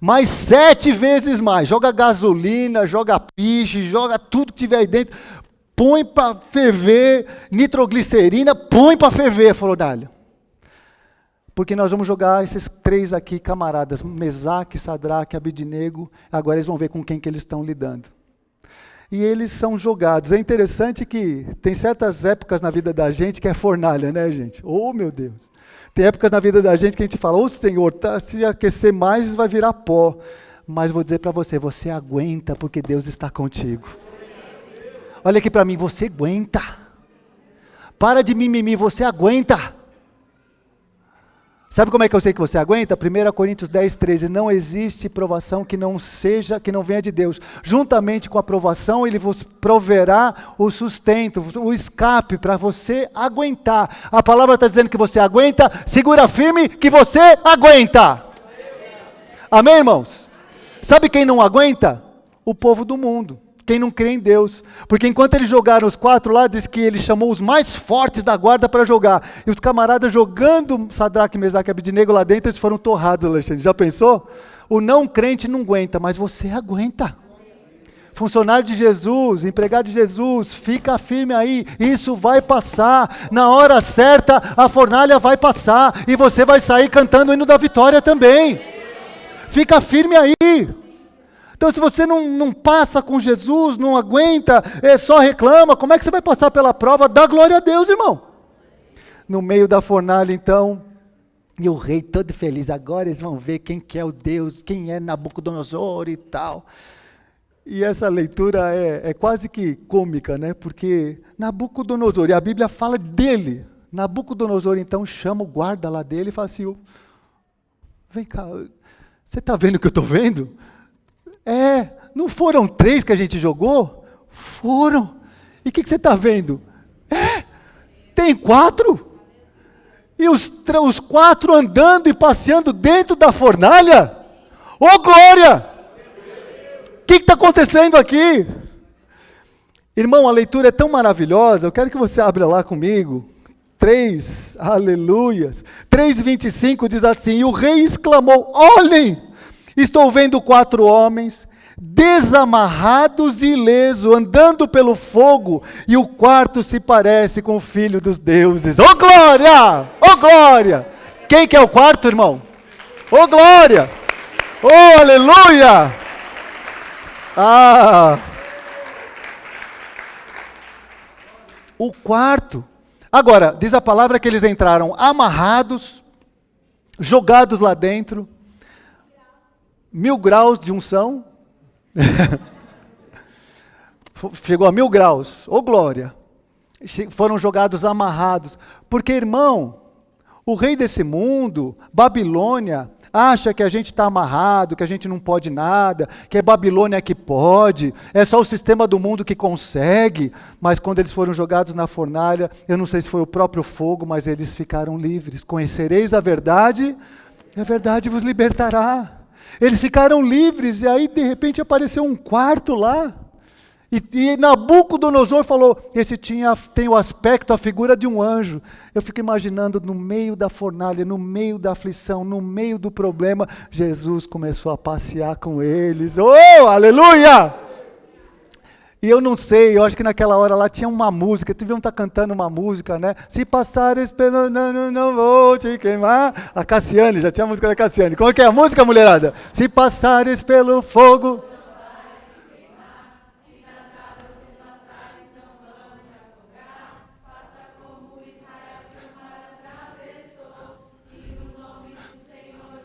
Mais 7 vezes mais. Joga gasolina, joga piche, joga tudo que tiver aí dentro. Põe para ferver, nitroglicerina, põe para ferver a fornalha. Porque nós vamos jogar esses 3 aqui, camaradas, Mesaque, Sadraque, Abednego, agora eles vão ver com quem que eles estão lidando. E eles são jogados. É interessante que tem certas épocas na vida da gente que é fornalha, né, gente? Oh, meu Deus. Tem épocas na vida da gente que a gente fala, Senhor, se aquecer mais vai virar pó. Mas vou dizer para você, você aguenta porque Deus está contigo. Olha aqui para mim, você aguenta. Para de mimimi, você aguenta. Sabe como é que eu sei que você aguenta? 1 Coríntios 10, 13. Não existe provação que não venha de Deus. Juntamente com a provação, Ele vos proverá o sustento, o escape para você aguentar. A palavra está dizendo que você aguenta, segura firme que você aguenta. Amém, irmãos? Sabe quem não aguenta? O povo do mundo. Quem não crê em Deus. Porque enquanto eles jogaram os 4 lá, diz que ele chamou os mais fortes da guarda para jogar. E os camaradas jogando Sadraque, Mesaque e Abednego lá dentro, eles foram torrados, Alexandre. Já pensou? O não crente não aguenta, mas você aguenta. Funcionário de Jesus, empregado de Jesus, fica firme aí, isso vai passar. Na hora certa, a fornalha vai passar. E você vai sair cantando o hino da vitória também. Fica firme aí. Então, se você não passa com Jesus, não aguenta, só reclama, como é que você vai passar pela prova? Dá glória a Deus, irmão. No meio da fornalha, então, e o rei todo feliz, agora eles vão ver quem que é o Deus, quem é Nabucodonosor e tal. E essa leitura é quase que cômica, né? Porque Nabucodonosor, e a Bíblia fala dele. Nabucodonosor, então, chama o guarda lá dele e fala assim, vem cá, você está vendo o que eu estou vendo? Não foram 3 que a gente jogou? Foram. E o que você está vendo? Tem 4? E os 4 andando e passeando dentro da fornalha? Ô glória! O que está acontecendo aqui? Irmão, a leitura é tão maravilhosa, eu quero que você abra lá comigo. 3, aleluias. 3:25 diz assim, e o rei exclamou, olhem! Estou vendo 4 homens, desamarrados e ilesos, andando pelo fogo, e o quarto se parece com o Filho dos deuses. Ô glória! Ô glória! Quem que é o quarto, irmão? Ô glória! Ô aleluia! O quarto. Agora, diz a palavra que eles entraram amarrados, jogados lá dentro, 1000 graus de unção, chegou a 1000 graus, ô glória, foram jogados amarrados, porque irmão, o rei desse mundo, Babilônia, acha que a gente está amarrado, que a gente não pode nada, que é Babilônia que pode, é só o sistema do mundo que consegue, mas quando eles foram jogados na fornalha, eu não sei se foi o próprio fogo, mas eles ficaram livres, conhecereis a verdade, e a verdade vos libertará. Eles ficaram livres, e aí de repente apareceu um quarto lá, e Nabucodonosor falou, esse tem o aspecto, a figura de um anjo. Eu fico imaginando no meio da fornalha, no meio da aflição, no meio do problema, Jesus começou a passear com eles, oh, aleluia! E eu não sei, eu acho que naquela hora lá tinha uma música, deviam estar cantando uma música, né? Se passares pelo não vou te queimar. A Cassiane, já tinha a música da Cassiane. Como é que é a música, mulherada? Se passares pelo fogo.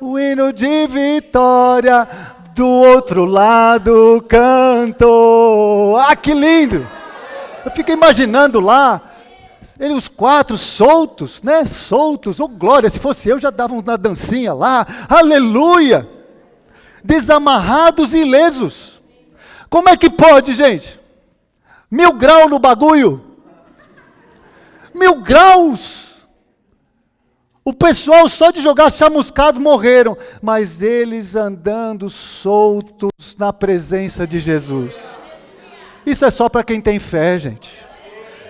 O hino de vitória. Do outro lado canto. Ah, que lindo! Eu fico imaginando lá, os 4 soltos, né? Soltos, oh glória, se fosse eu já dava uma dancinha lá, aleluia! Desamarrados e ilesos. Como é que pode, gente? 1000 graus no bagulho. 1000 graus. O pessoal só de jogar chamuscado morreram, mas eles andando soltos na presença de Jesus. Isso é só para quem tem fé, gente.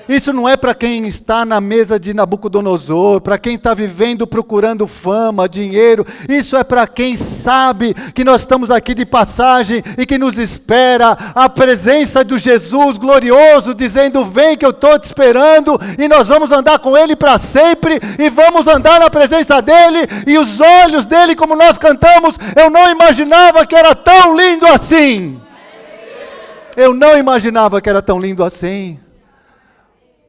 Isso não é para quem está na mesa de Nabucodonosor, para quem está vivendo procurando fama, dinheiro. Isso é para quem sabe que nós estamos aqui de passagem e que nos espera a presença do Jesus glorioso, dizendo: vem que eu estou te esperando, e nós vamos andar com Ele para sempre, e vamos andar na presença dEle, e os olhos dEle, como nós cantamos, eu não imaginava que era tão lindo assim. Eu não imaginava que era tão lindo assim.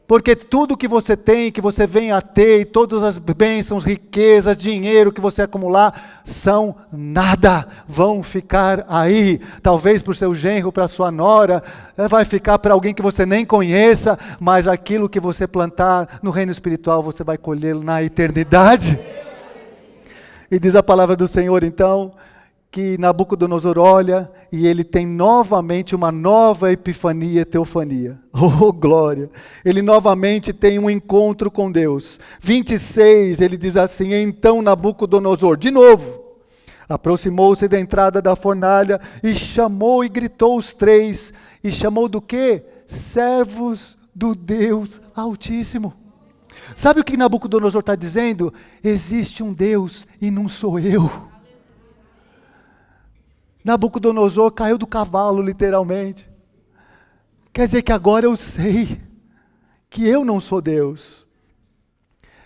Porque tudo que você tem, que você vem a ter, e todas as bênçãos, riquezas, dinheiro que você acumular, são nada, vão ficar aí. Talvez para o seu genro, para a sua nora, vai ficar para alguém que você nem conheça, mas aquilo que você plantar no reino espiritual, você vai colhê-lo na eternidade. E diz a palavra do Senhor, então, que Nabucodonosor olha e ele tem novamente uma nova epifania, teofania. Oh, glória! Ele novamente tem um encontro com Deus. 26, ele diz assim: então Nabucodonosor, de novo, aproximou-se da entrada da fornalha e chamou e gritou os três. E chamou do quê? Servos do Deus Altíssimo. Sabe o que Nabucodonosor está dizendo? Existe um Deus e não sou eu. Nabucodonosor caiu do cavalo, literalmente. Quer dizer que agora eu sei que eu não sou Deus.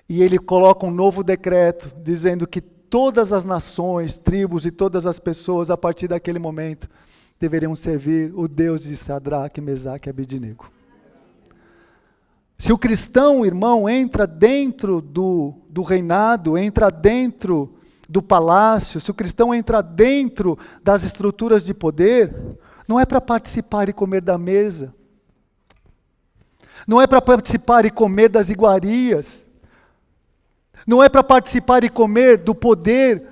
E ele coloca um novo decreto, dizendo que todas as nações, tribos e todas as pessoas, a partir daquele momento, deveriam servir o Deus de Sadraque, Mesaque e Abednego. Se o cristão, irmão, entra dentro do reinado, entra dentro do palácio, se o cristão entra dentro das estruturas de poder, não é para participar e comer da mesa, não é para participar e comer das iguarias, não é para participar e comer do poder,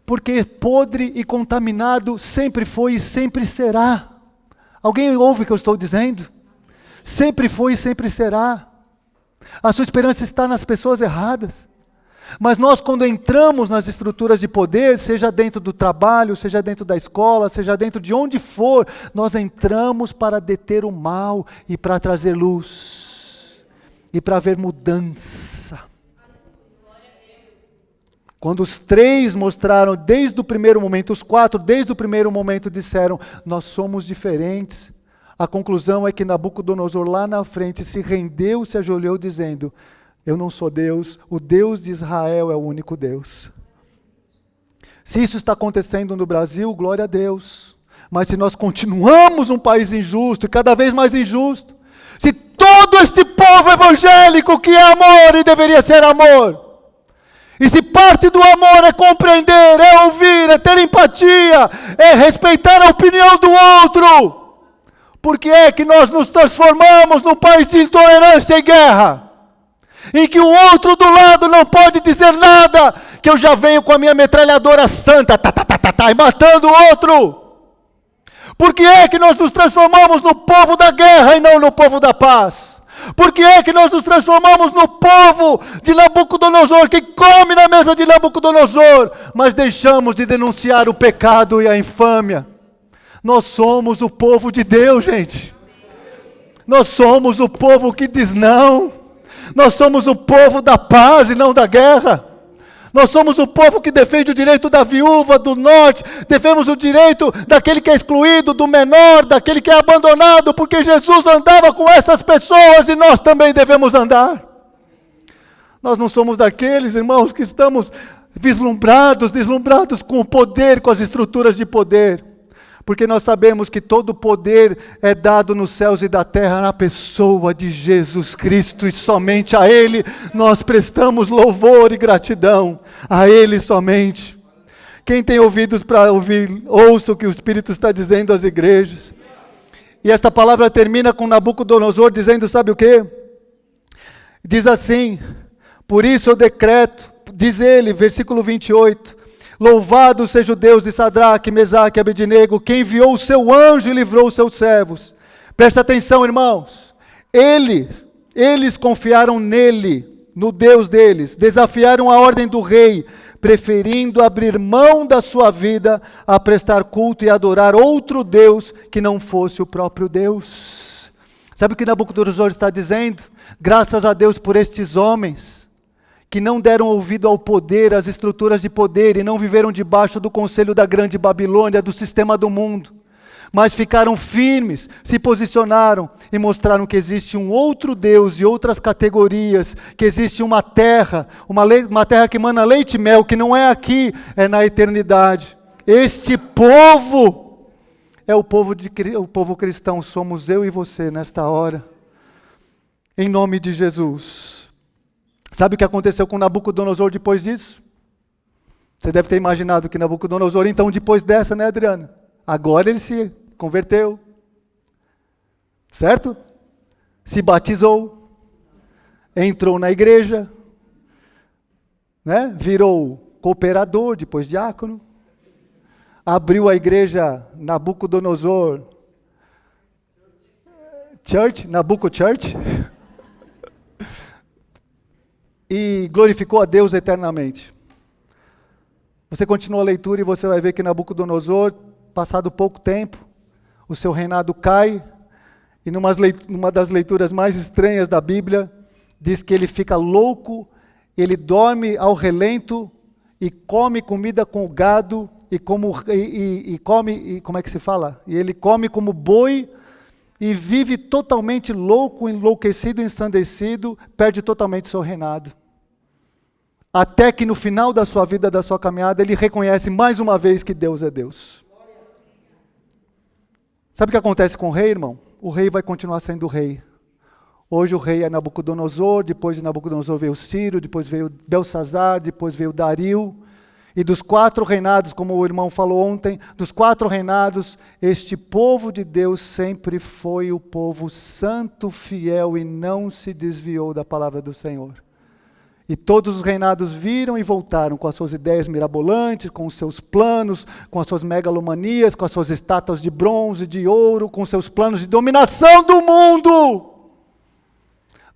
porque podre e contaminado sempre foi e sempre será. Alguém ouve o que eu estou dizendo? Sempre foi e sempre será. A sua esperança está nas pessoas erradas. Mas nós, quando entramos nas estruturas de poder, seja dentro do trabalho, seja dentro da escola, seja dentro de onde for, nós entramos para deter o mal e para trazer luz e para haver mudança. Quando os três mostraram desde o primeiro momento, os quatro desde o primeiro momento disseram: nós somos diferentes. A conclusão é que Nabucodonosor lá na frente se rendeu, se ajoelhou dizendo: eu não sou Deus, o Deus de Israel é o único Deus. Se isso está acontecendo no Brasil, glória a Deus. Mas se nós continuamos um país injusto, e cada vez mais injusto, se todo este povo evangélico que é amor e deveria ser amor, e se parte do amor é compreender, é ouvir, é ter empatia, é respeitar a opinião do outro, por que é que nós nos transformamos num país de intolerância e guerra? Em que o outro do lado não pode dizer nada, que eu já venho com a minha metralhadora santa, e matando o outro. Por que é que nós nos transformamos no povo da guerra e não no povo da paz? Por que é que nós nos transformamos no povo de Nabucodonosor, que come na mesa de Nabucodonosor, mas deixamos de denunciar o pecado e a infâmia? Nós somos o povo de Deus, gente. Nós somos o povo que diz não. Nós somos o povo da paz e não da guerra. Nós somos o povo que defende o direito da viúva, do norte. Defendemos o direito daquele que é excluído, do menor, daquele que é abandonado, porque Jesus andava com essas pessoas e nós também devemos andar. Nós não somos daqueles, irmãos, que estamos deslumbrados com o poder, com as estruturas de poder. Porque nós sabemos que todo poder é dado nos céus e da terra na pessoa de Jesus Cristo, e somente a Ele nós prestamos louvor e gratidão, a Ele somente. Quem tem ouvidos para ouvir, ouça o que o Espírito está dizendo às igrejas. E esta palavra termina com Nabucodonosor dizendo, sabe o quê? Diz assim: por isso eu decreto, diz ele, versículo 28, louvado seja o Deus de Sadraque, Mesaque e Abednego, que enviou o seu anjo e livrou os seus servos. Presta atenção, irmãos. Eles confiaram nele, no Deus deles, desafiaram a ordem do rei, preferindo abrir mão da sua vida a prestar culto e adorar outro Deus que não fosse o próprio Deus. Sabe o que Nabucodonosor está dizendo? Graças a Deus por estes homens, que não deram ouvido ao poder, às estruturas de poder, e não viveram debaixo do conselho da grande Babilônia, do sistema do mundo, mas ficaram firmes, se posicionaram e mostraram que existe um outro Deus e outras categorias, que existe uma terra, uma terra que emana leite e mel, que não é aqui, é na eternidade. Este povo é o povo cristão, somos eu e você nesta hora, em nome de Jesus. Sabe o que aconteceu com Nabucodonosor depois disso? Você deve ter imaginado que Nabucodonosor, então, depois dessa, né, Adriana? Agora ele se converteu, certo? Se batizou, entrou na igreja, né? Virou cooperador, depois diácono, abriu a igreja Nabucodonosor Church, Nabuco Church, e glorificou a Deus eternamente. Você continua a leitura e você vai ver que Nabucodonosor, passado pouco tempo, o seu reinado cai, e numa das leituras mais estranhas da Bíblia, diz que ele fica louco, ele dorme ao relento e come comida com o gado, como é que se fala? E ele come como boi e vive totalmente louco, enlouquecido, ensandecido, perde totalmente seu reinado. Até que no final da sua vida, da sua caminhada, ele reconhece mais uma vez que Deus é Deus. Sabe o que acontece com o rei, irmão? O rei vai continuar sendo rei. Hoje o rei é Nabucodonosor, depois de Nabucodonosor veio Ciro, depois veio Belsazar, depois veio Dario. E dos 4 reinados, como o irmão falou ontem, dos 4 reinados, este povo de Deus sempre foi o povo santo, fiel e não se desviou da palavra do Senhor. E todos os reinados viram e voltaram com as suas ideias mirabolantes, com os seus planos, com as suas megalomanias, com as suas estátuas de bronze, de ouro, com seus planos de dominação do mundo.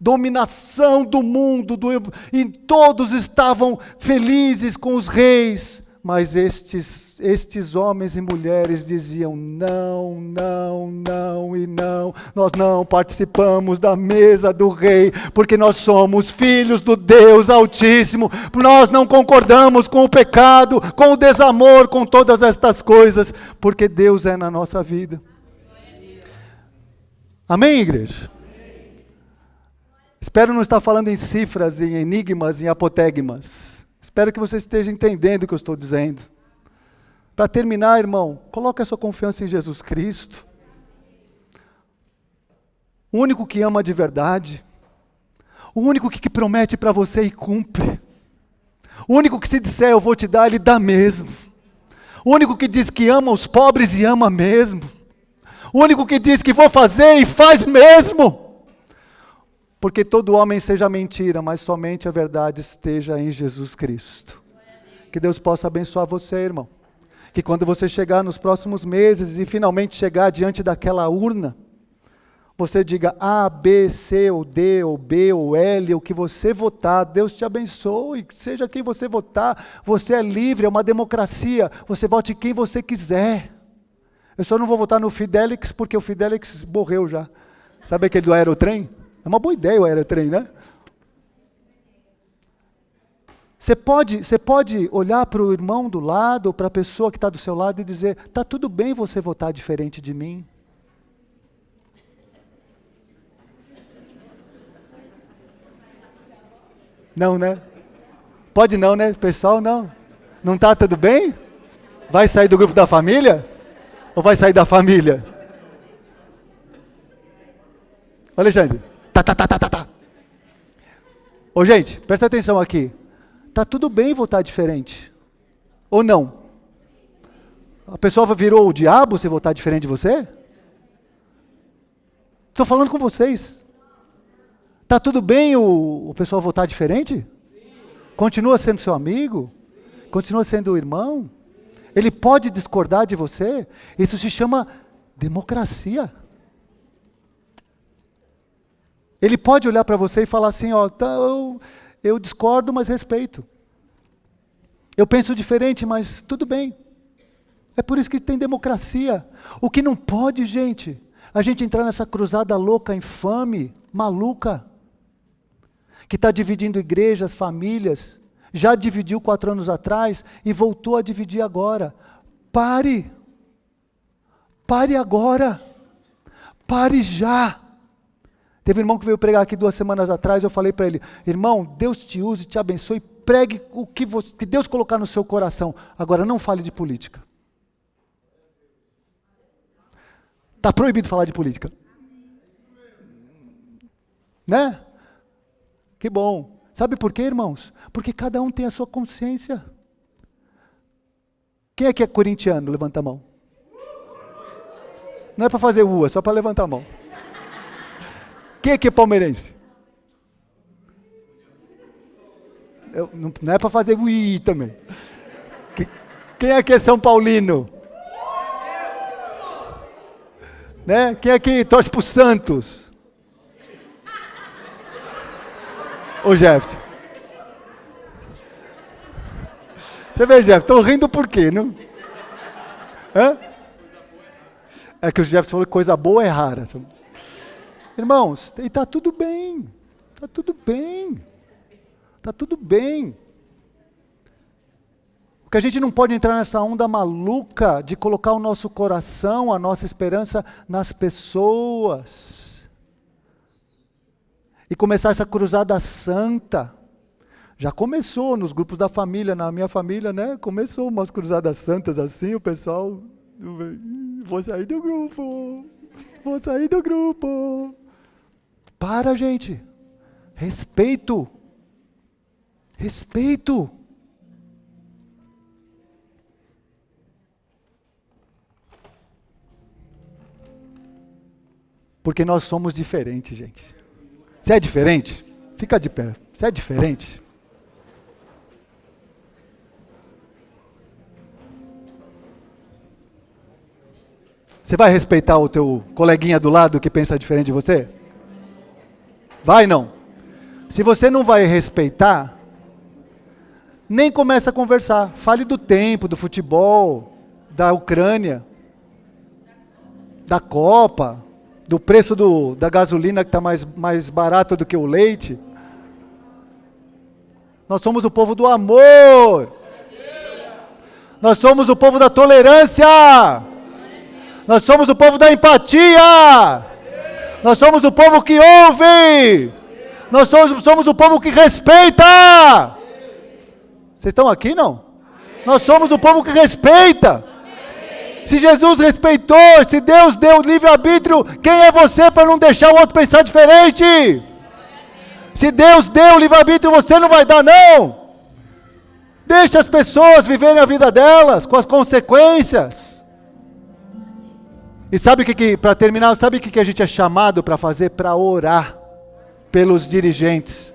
Dominação do mundo, e todos estavam felizes com os reis, mas estes homens e mulheres diziam não, não, não e não, nós não participamos da mesa do rei, porque nós somos filhos do Deus Altíssimo, nós não concordamos com o pecado, com o desamor, com todas estas coisas, porque Deus é na nossa vida. Amém, igreja? Espero não estar falando em cifras, em enigmas, em apotegmas. Espero que você esteja entendendo o que eu estou dizendo. Para terminar, irmão, coloque a sua confiança em Jesus Cristo. O único que ama de verdade. O único que promete para você e cumpre. O único que se disser eu vou te dar, Ele dá mesmo. O único que diz que ama os pobres e ama mesmo. O único que diz que vou fazer e faz mesmo. Porque todo homem seja mentira, mas somente a verdade esteja em Jesus Cristo. Que Deus possa abençoar você, irmão. Que quando você chegar nos próximos meses e finalmente chegar diante daquela urna, você diga A, B, C, ou D, ou B, ou L, o que você votar, Deus te abençoe, seja quem você votar, você é livre, é uma democracia, você vote quem você quiser. Eu só não vou votar no Fidelix, porque o Fidelix morreu já. Sabe aquele do aerotrem? É uma boa ideia o aerotrem, né? Você pode olhar para o irmão do lado, ou para a pessoa que está do seu lado e dizer, está tudo bem você votar diferente de mim? Não, né? Pode não, né? Pessoal, não. Não está tudo bem? Vai sair do grupo da família? Ou vai sair da família? Ô, Alexandre. Tá. Ô, gente, presta atenção aqui. Tá tudo bem votar diferente. Ou não? A pessoa virou o diabo se votar diferente de você? Estou falando com vocês. Tá tudo bem o pessoal votar diferente? Continua sendo seu amigo? Continua sendo o irmão? Ele pode discordar de você? Isso se chama democracia. Ele pode olhar para você e falar assim, ó, eu discordo, mas respeito. Eu penso diferente, mas tudo bem. É por isso que tem democracia. O que não pode, gente, A gente entrar nessa cruzada louca, infame, maluca, que está dividindo igrejas, famílias, já dividiu 4 anos atrás e voltou a dividir agora. Pare! Pare agora! Pare já! Teve um irmão que veio pregar aqui 2 semanas atrás, eu falei para ele, irmão, Deus te use, te abençoe, pregue o que Deus colocar no seu coração. Agora não fale de política. Está proibido falar de política. Né? Que bom. Sabe por quê, irmãos? Porque cada um tem a sua consciência. Quem é corintiano? Levanta a mão. Não é para fazer é só para levantar a mão. Quem é palmeirense? Não é para fazer ui também. Quem é São Paulino? Né? Quem aqui torce para o Santos? Ô Jefferson. Você vê, Jefferson, estão rindo por quê? Não? Hã? É que o Jefferson falou que coisa boa é rara. Irmãos, e está tudo bem. Está tudo bem. Está tudo bem. Porque a gente não pode entrar nessa onda maluca de colocar o nosso coração, a nossa esperança nas pessoas. E começar essa cruzada santa. Já começou nos grupos da família, na minha família, né? Começou umas cruzadas santas assim, o pessoal... Vou sair do grupo. Vou sair do grupo. Para, gente. Respeito. Respeito. Porque nós somos diferentes, gente. Você é diferente? Fica de pé. Você é diferente? Você vai respeitar o teu coleguinha do lado que pensa diferente de você? Vai, não? Se você não vai respeitar, nem começa a conversar. Fale do tempo, do futebol, da Ucrânia, da Copa, do preço da gasolina que está mais barato do que o leite. Nós somos o povo do amor. Nós somos o povo da tolerância. Nós somos o povo da empatia. Nós somos o povo que ouve. Nós somos o povo que respeita. Vocês estão aqui, não? Nós somos o povo que respeita. Se Jesus respeitou, se Deus deu livre-arbítrio, quem é você para não deixar o outro pensar diferente? Se Deus deu livre-arbítrio, você não vai dar, não. Deixa as pessoas viverem a vida delas, com as consequências. E sabe o que para terminar, sabe o que a gente é chamado para fazer? Para orar pelos dirigentes.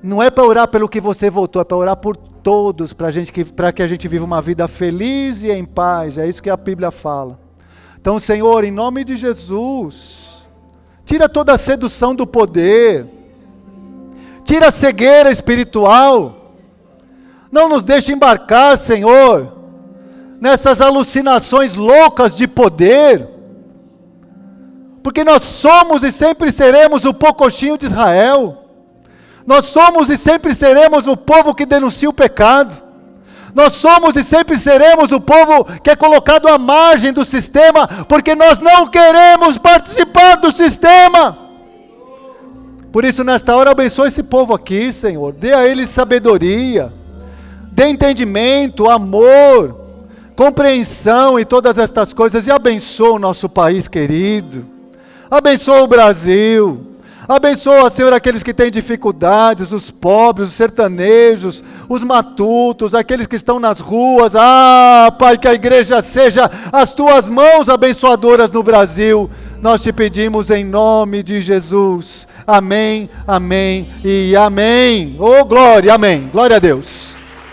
Não é para orar pelo que você votou, é para orar por todos, para que a gente viva uma vida feliz e em paz. É isso que a Bíblia fala. Então, Senhor, em nome de Jesus, tira toda a sedução do poder, tira a cegueira espiritual, não nos deixe embarcar, Senhor, nessas alucinações loucas de poder, porque nós somos e sempre seremos o pocochinho de Israel. Nós somos e sempre seremos o povo que denuncia o pecado. Nós somos e sempre seremos o povo que é colocado à margem do sistema, porque nós não queremos participar do sistema. Por isso, nesta hora, abençoa esse povo aqui, Senhor. Dê a eles sabedoria, dê entendimento, amor, compreensão e todas estas coisas. E abençoa o nosso país querido. Abençoa o Brasil. Abençoa, Senhor, aqueles que têm dificuldades, os pobres, os sertanejos, os matutos, aqueles que estão nas ruas. Pai, que a igreja seja as tuas mãos abençoadoras no Brasil. Nós te pedimos em nome de Jesus. Amém, amém e amém. Oh, glória, amém. Glória a Deus.